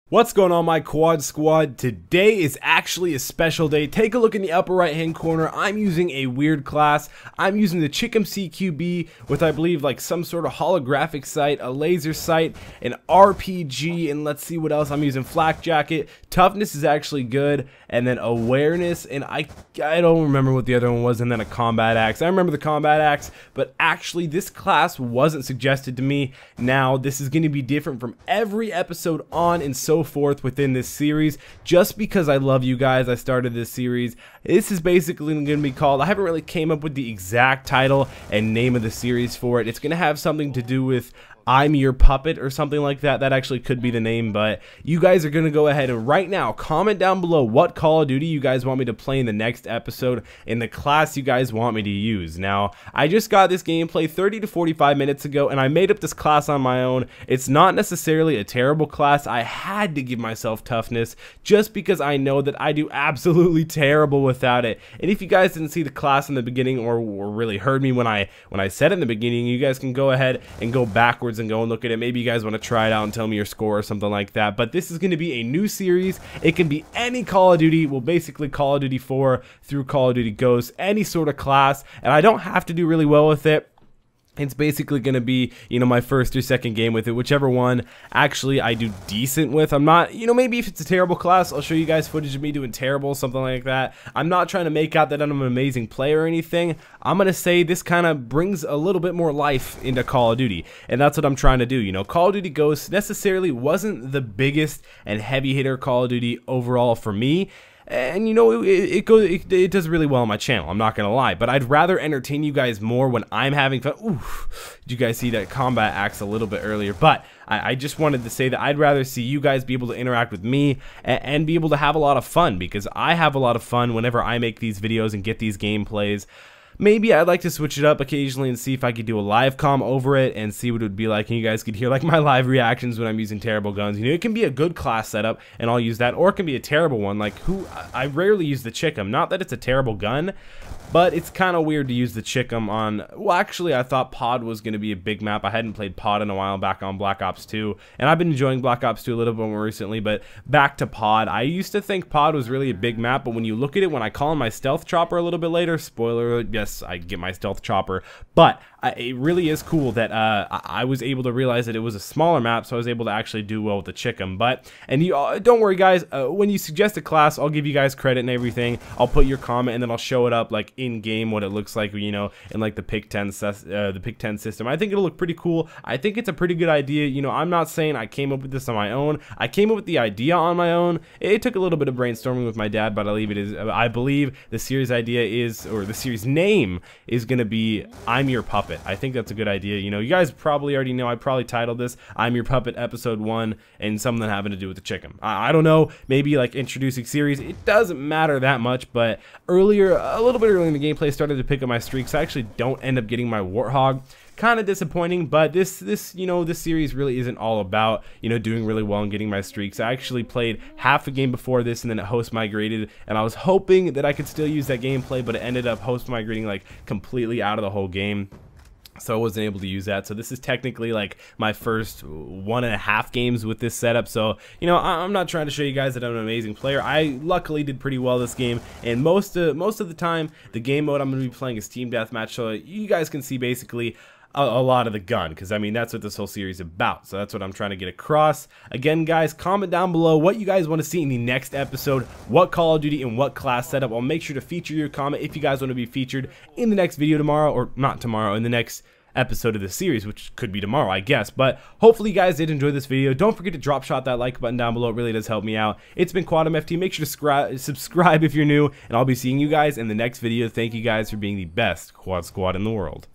What's going on, my quad squad? Today is actually a special day. Take a look in the upper right hand corner. I'm using a weird class. I'm using the CHICOM CQB with, I believe, like some sort of holographic sight, a laser sight, an RPG, and let's see what else. I'm using flak jacket. Toughness is actually good, and then awareness, and I don't remember what the other one was, and then a combat axe. I remember the combat axe, but actually this class wasn't suggested to me. Now this is going to be different from every episode on and so forth within this series. Just because I love you guys, I started this series. This is basically going to be called, I haven't really came up with the exact title and name of the series for it. It's going to have something to do with I'm Your Puppet or something like that. That actually could be the name, but you guys are going to go ahead and right now comment down below what Call of Duty you guys want me to play in the next episode in the class you guys want me to use. Now, I just got this gameplay 30 to 45 minutes ago, and I made up this class on my own. It's not necessarily a terrible class. I had to give myself toughness just because I know that I do absolutely terrible without it. And if you guys didn't see the class in the beginning or really heard me when I said it in the beginning, you guys can go ahead and go backwards and go and look at it. Maybe you guys want to try it out and tell me your score or something like that. But this is going to be a new series. It can be any Call of Duty. Well, basically Call of Duty 4 through Call of Duty Ghosts, any sort of class, and I don't have to do really well with it. It's basically going to be, my first or second game with it, whichever one actually I do decent with. I'm not, maybe if it's a terrible class, I'll show you guys footage of me doing terrible, something like that. I'm not trying to make out that I'm an amazing player or anything. I'm going to say this kind of brings a little bit more life into Call of Duty, and that's what I'm trying to do. Call of Duty Ghosts necessarily wasn't the biggest and heavy hitter Call of Duty overall for me. And it does really well on my channel, I'm not gonna lie, but I'd rather entertain you guys more when I'm having fun. Oof, did you guys see that combat axe a little bit earlier? But I just wanted to say that I'd rather see you guys be able to interact with me and be able to have a lot of fun, because I have a lot of fun whenever I make these videos and get these gameplays. Maybe I'd like to switch it up occasionally and see if I could do a live comm over it and see what it would be like, and you guys could hear like my live reactions when I'm using terrible guns. It can be a good class setup and I'll use that, or it can be a terrible one. Like I rarely use the CHICOM. Not that it's a terrible gun, but it's kind of weird to use the CHICOM on, well, actually I thought Pod was going to be a big map. I hadn't played Pod in a while back on Black Ops 2, and I've been enjoying Black Ops 2 a little bit more recently, but back to Pod. I used to think Pod was really a big map, but when you look at it, when I call in my stealth chopper a little bit later, spoiler, yes, I get my stealth chopper, but it really is cool that I was able to realize that it was a smaller map, so I was able to actually do well with the CHICOM. But, and you don't worry guys, when you suggest a class, I'll give you guys credit and everything. I'll put your comment and then I'll show it up like in game what it looks like, in like the pick 10 system. I think it'll look pretty cool. I think it's a pretty good idea. I'm not saying I came up with this on my own. I came up with the idea on my own. It took a little bit of brainstorming with my dad, but I believe the series idea is, or the series name is going to be I'm Your Puppet. I think that's a good idea. You guys probably already know I probably titled this I'm Your Puppet Episode 1 and something having to do with the CHICOM. I don't know, maybe like introducing series. It doesn't matter that much, but a little bit earlier in the gameplay, started to pick up my streaks. I actually don't end up getting my Warthog. Kind of disappointing, but this series really isn't all about doing really well and getting my streaks. I actually played half a game before this and then it host migrated, and I was hoping that I could still use that gameplay, but it ended up host migrating like completely out of the whole game, so I wasn't able to use that. So this is technically like my first 1.5 games with this setup. So I'm not trying to show you guys that I'm an amazing player. I luckily did pretty well this game, and most of the time the game mode I'm going to be playing is team deathmatch, so you guys can see basically a lot of the gun, because that's what this whole series is about. So that's what I'm trying to get across. Again guys, comment down below what you guys want to see in the next episode, what Call of Duty and what class setup. I'll make sure to feature your comment if you guys want to be featured in the next video tomorrow, or not tomorrow, in the next episode of the series, which could be tomorrow, I guess. But hopefully you guys did enjoy this video. Don't forget to drop shot that like button down below. It really does help me out. It's been QuadMFT. Make sure to subscribe if you're new, and I'll be seeing you guys in the next video. Thank you guys for being the best quad squad in the world.